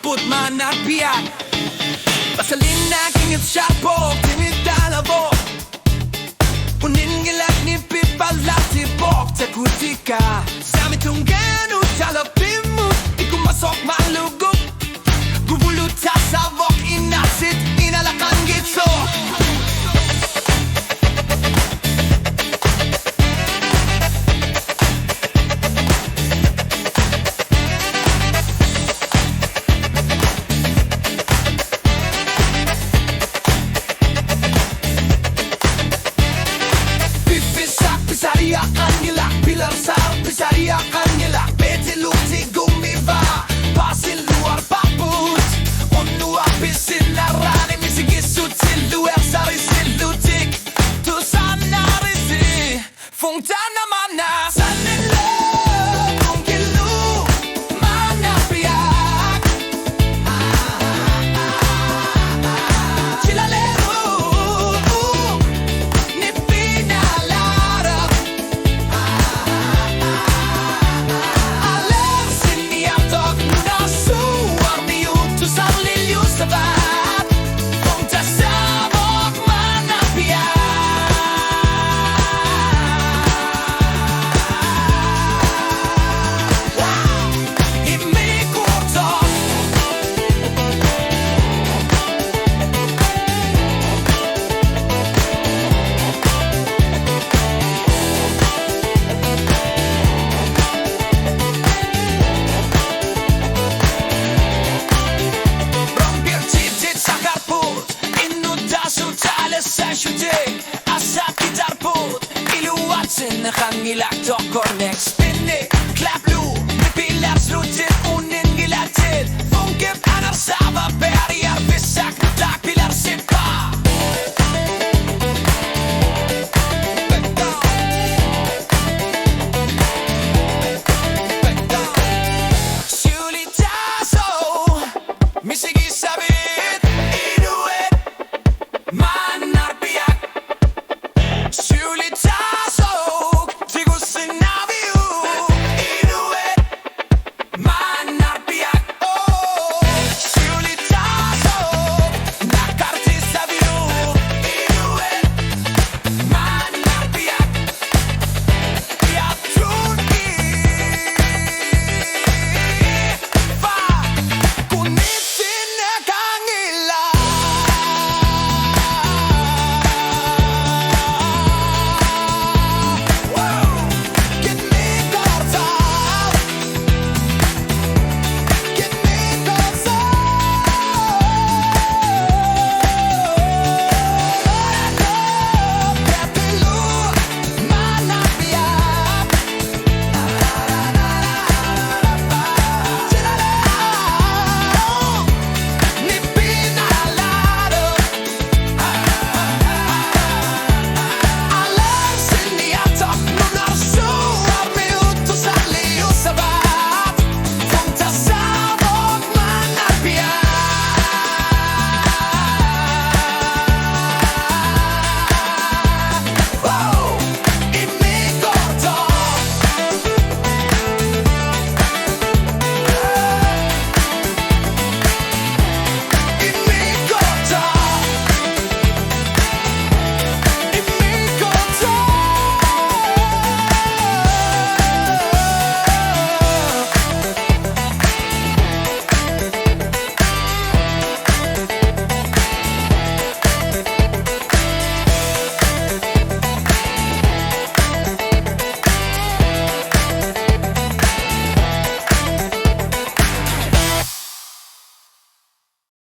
put Maannarpiaq. Asanninneq inget sharpok timitanavo. Uningelak ni pippalat tillbaka till kutika. Sami tungan uttalar pimmut. Ikumasok malugok. Gubulu tasavok inasit inalakan gitso. Pisariakan nila, pilar sa pisariakan nila. Petiluti gumiba, pasil luar paput. Onu apisin larani, misigisut sildu ersari sildutik. Tu sanarisi, fungtana mana. Asanninneq, Funkilu, Maannarpiaq. Chilalero, Asanninneq tokkorneq spinni klaplu med pilar slutin uningilatil funkeb anarsava bergar vissak tak pilar sippa. Sulitaso